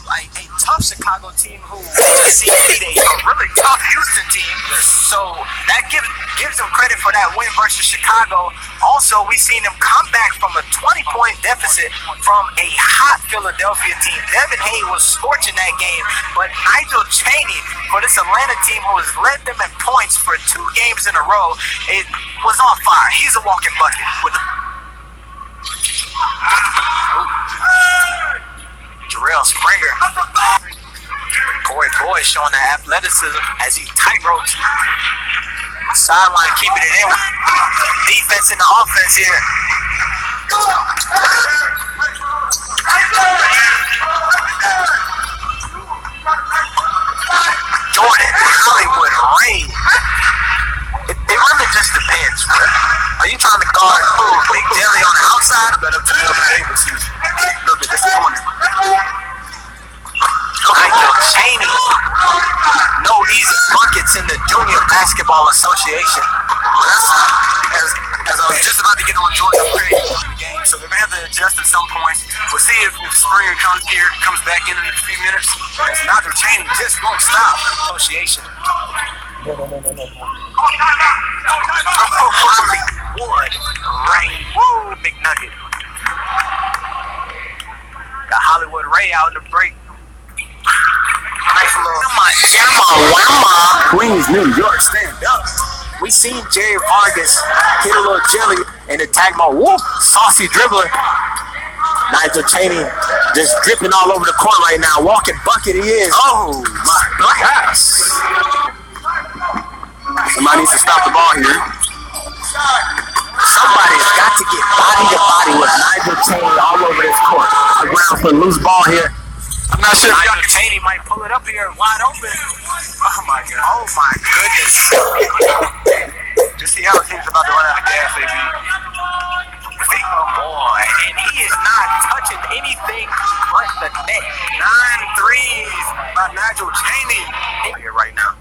like a tough Chicago team who just beat a really tough Houston team. So that gives them credit for that win versus Chicago. Also, we seen them come back from a 20-point deficit from a hot Philadelphia team. Devin Hay was scorching that game, but Nigel Chaney for this Atlanta team who has led them in points for 2 games in a row, it was on fire. He's a walking bucket. Jarrell Springer. Corey Boyd showing the athleticism as he tight ropes. Sideline keeping it in. Defense and the offense here. Jordan Hollywood Ray. It really just depends, bro. Are you trying to guard Big Jelly on the outside? But up to Davis, he's a little bit disappointed. Nigel Chaney. No easy buckets in the Junior Basketball Association. As I was just about to get on Jordan the game, so they're going to have to adjust at some point. We'll see if Springer comes back in a few minutes. As Nigel Chaney just won't stop. Association. Hollywood Ray. Woo! Big nugget. Got Hollywood Ray out in the break. Nice little Queens, New York, stand up. We seen Jerry Vargas hit a little jelly and attack my saucy dribbler. Nigel Chaney just dripping all over the court right now. Walking bucket he is. Oh my gosh. Somebody needs to stop the ball here. Somebody's got to get body to body with Nigel Chaney all over this court. The ground for a loose ball here. I'm not sure if Nigel Chaney might pull it up here wide open. Oh my god. Oh my goodness. Just see how the team's about to run out of gas, baby. Big boy. And he is not touching anything but the net. 9 threes by Nigel Chaney. Here right now.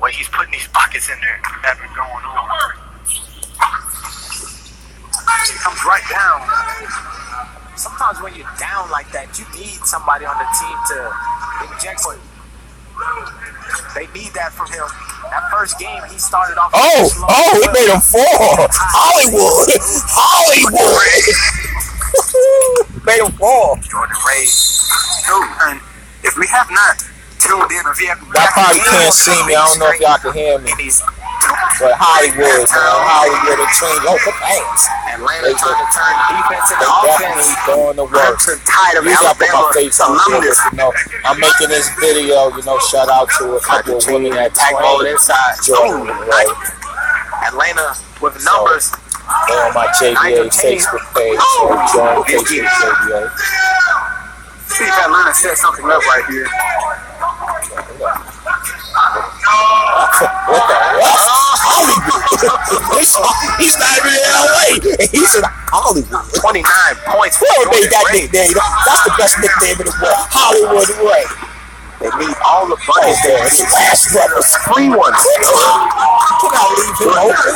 Wait, he's putting these buckets in there. That's been going on. He comes right down. Sometimes when you're down like that, you need somebody on the team to inject for you. They need that from him. That first game, he started off. He made him fall. Hollywood. Made him fall. Jordan Ray. And if we have not tuned in, if you have y'all probably can't see me. I don't know if y'all can hear me. But Hollywood, man. Hollywood and Chaney. Oh, good thanks. Atlanta trying to turn defense into offense. Definitely going to work. Usually I put my face on here, but, I'm making this video, shout out to a couple of women that train inside. Jordan, right? Atlanta with numbers. They on my Jba Facebook page. So join Facebook Jba. See if Atlanta set something up right here. What the what? Hollywood. He's not even in LA. And he's in Hollywood. 29 points. Whoever made that nickname, that's the best nickname in the world. Hollywood Ray. They need all the buckets there. Splash brothers. Free ones. Cannot leave him open.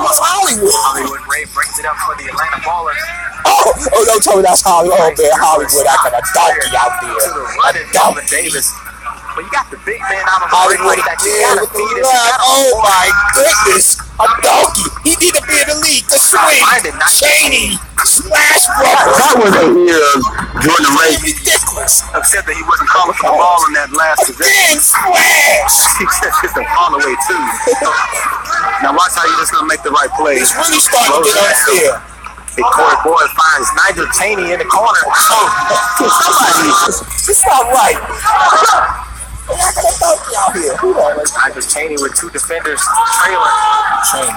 What's Hollywood? Hollywood Ray brings it up for the Atlanta Ballers. Don't tell me that's Hollywood. Oh, man, Hollywood. I got a donkey out there. To the running Dalvin Davis. But you got the big man out on the Hollywood that you gotta feed it. Oh my goodness. A donkey. He need to be in the league. The swing. Chaney. Splash brothers. That was a year of Jordan Ray. Ridiculous. Upset that he wasn't calling for the ball in that last possession. Big splash. He said just a fall away too. Now watch how you just gonna make the right play. It's really starting to get unfair. Big Corey Boyd finds Nigel Chaney in the corner. It's not right. Nigel Chaney with 2 defenders trailing. Chaney.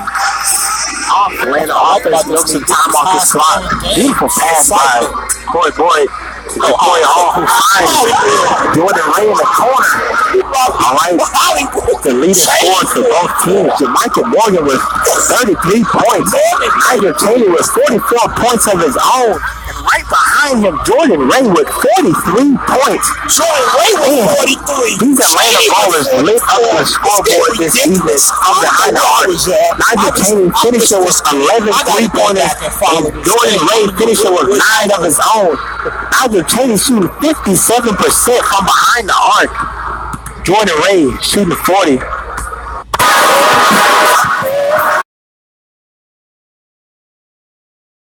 Atlanta offense milks some time off his clock. Beautiful pass by Corey Boyd. Corey Hall who finds Jordan Ray in the corner. All right. The leading scorer for both teams. Jamaica Morgan with 33 points. Nigel Chaney with 44 points of his own. And right behind him, Jordan Ray with 43 points. Jordan Ray with 43. These Atlanta Ballers lit up the scoreboard this evening. Behind the arc. Nigel Chaney finishing with 11 3-pointers. And Jordan Ray finishing with 9 of his own. Nigel Chaney shooting 57% from behind the arc. Jordan Ray shooting 40.